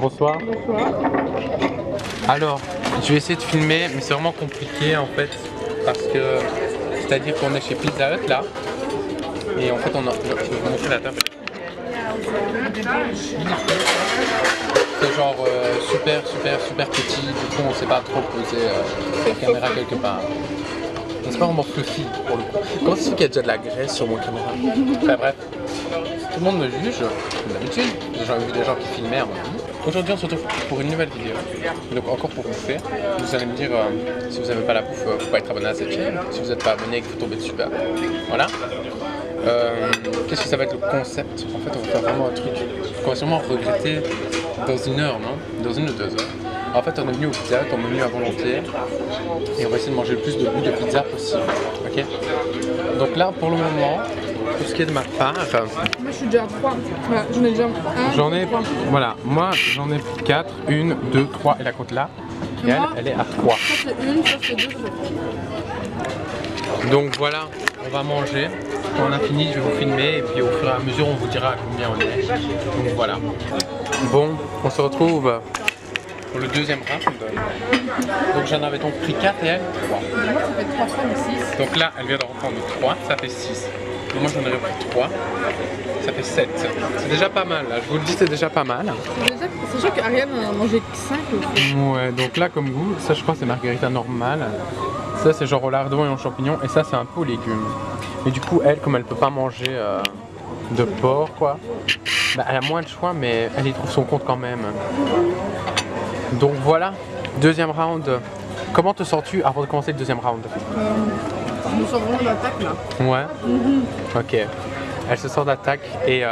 Bonsoir. Bonsoir. Alors, je vais essayer de filmer, mais c'est vraiment compliqué en fait, parce que c'est-à-dire qu'on est chez Pizza Hut là, et en fait on a, je vais vous montrer la table. C'est genre super petit, du coup on sait pas trop poser la caméra quelque part. C'est pas vraiment fluffy pour le coup. Comment ça se fait qu'il y a déjà de la graisse sur mon caméra? Enfin bref, tout le monde me juge, comme d'habitude. J'ai vu des gens qui filmaient. Aujourd'hui on se retrouve pour une nouvelle vidéo, donc encore pour bouffer. Vous allez me dire si vous n'aimez pas la bouffe, faut pas être abonné à cette chaîne. Si vous n'êtes pas abonné et que vous tombez dessus, bah voilà. Qu'est-ce que ça va être le concept? En fait on va faire vraiment un truc qu'on va sûrement regretter dans une heure, non? Dans une ou 2 heures. En fait on est venu au Pizza Hut, on est venu à volonté et on va essayer de manger le plus de goût de pizza possible. Ok? Donc là pour le moment, pour ce qui est de ma part, Moi je suis déjà à 3. Voilà, j'en ai déjà 1. j'en ai, voilà, moi j'en ai 4, 1, 2, 3 et la côte là. Et elle est à 3. Ça c'est 1, ça c'est 2, ça c'est 3. Donc voilà, on va manger. Quand on a fini, je vais vous filmer et puis au fur et à mesure, on vous dira à combien on est. Donc voilà. Bon, on se retrouve pour le deuxième round. Donc j'en avais donc pris 4 et elle 3. Moi ça fait 3 fois mais 6. Donc là, elle vient de reprendre 3, ça fait 6. Donc moi j'en aurais pris 3, ça fait 7. C'est déjà pas mal, là. Je vous le dis, c'est déjà pas mal. C'est sûr qu'Ariane a mangé 5 aussi. Ouais, donc là comme goût, ça je crois c'est margarita normale. Ça c'est genre au lardon et en champignons et ça c'est un peu aux légumes. Mais du coup elle, comme elle peut pas manger de porc quoi, bah, elle a moins de choix mais elle y trouve son compte quand même. Donc voilà, deuxième round. Comment te sens-tu avant de commencer le deuxième round? Je me sens vraiment d'attaque là. Ouais. Ok. Elle se sort d'attaque et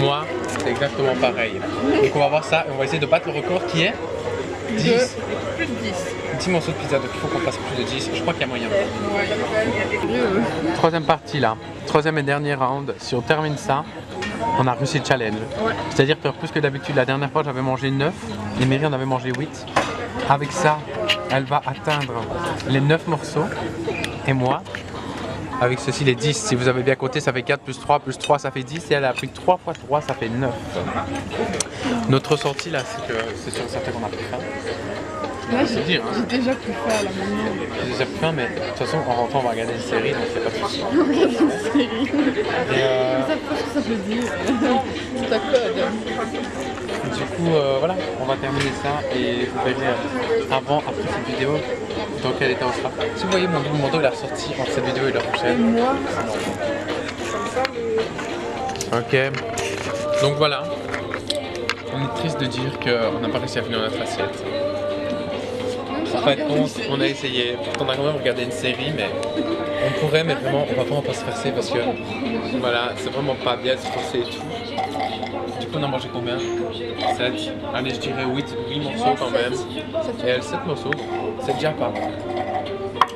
moi c'est exactement pareil. Donc on va voir ça et on va essayer de battre le record qui est 10. Plus de 10. 10 morceaux de pizza, donc il faut qu'on fasse plus de 10. Je crois qu'il y a moyen. Ouais. Troisième partie là. Troisième et dernier round. Si on termine ça, on a réussi le challenge. Ouais. C'est-à-dire faire plus que d'habitude. La dernière fois j'avais mangé 9 et Mary en avait mangé 8. Avec ça, elle va atteindre les 9 morceaux. Et moi, avec ceci les 10. Si vous avez bien compté, ça fait 4 plus 3 plus 3, ça fait 10. Et elle a pris 3 fois 3, ça fait 9. Notre ressenti là, c'est que c'est sûr et certain qu'on a plus faim. Là C'est dire, hein. j'ai déjà plus faim là maintenant. J'ai déjà plus faim, mais de toute façon en rentrant on va regarder une série, donc c'est pas de soucis. On regarde une série. Et Je sais pas ce que ça veut dire. C'est un code. du coup voilà, on va terminer ça et vous verrez après cette vidéo dans quel état on sera. Si vous voyez mon double manteau il est ressorti entre cette vidéo et la Et prochaine. moi, Ok, donc voilà, on est triste de dire qu'on n'a pas réussi à finir notre assiette. En fait, on a essayé, on a quand même regardé une série, mais on pourrait, mais vraiment, on va vraiment pas se forcer parce que voilà, c'est vraiment pas bien de se forcer et tout. Du coup, on a mangé combien? 7. Allez, je dirais 8 morceaux quand même. Et elle, 7 morceaux, c'est déjà pas mal.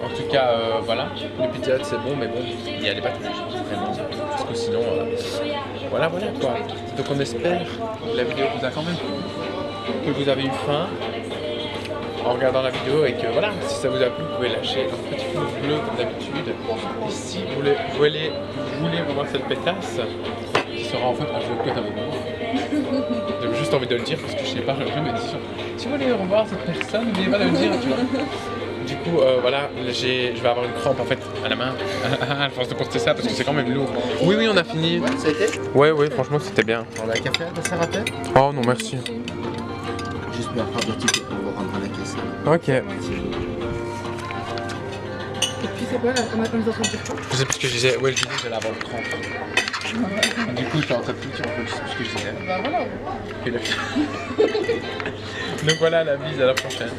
En tout cas, voilà, le Pizza Hut c'est bon, mais bon, n'y allez pas tous les jours, vraiment. Parce que sinon, voilà quoi. Donc on espère que la vidéo vous a quand même plu, que vous avez eu faim en regardant la vidéo et que voilà, si ça vous a plu, vous pouvez lâcher un petit pouce bleu comme d'habitude. Et si vous voulez revoir cette pétasse, qui sera en fait un jeu de avec moi. J'ai juste envie de le dire parce que je sais pas, je me dis si vous voulez revoir cette personne, n'oubliez pas de le dire, tu vois. Du coup, voilà, je vais avoir une crampe en fait à la main à force de porter ça parce que c'est quand même lourd. Oui, on a fini. Ça a été? Ouais, franchement c'était bien. On a un café à dessert à terre? Oh non, merci. Juste bien prendre un petit peu pour rendre la caisse. Ok. et puis c'est quoi là? On est en train de dire quoi? Je sais plus ce que je disais. Ouais, je disais que j'allais avoir le crampe. Du coup, je suis en train de plus, je sais plus ce que je disais. Bah voilà. Donc voilà, la bise, à la prochaine.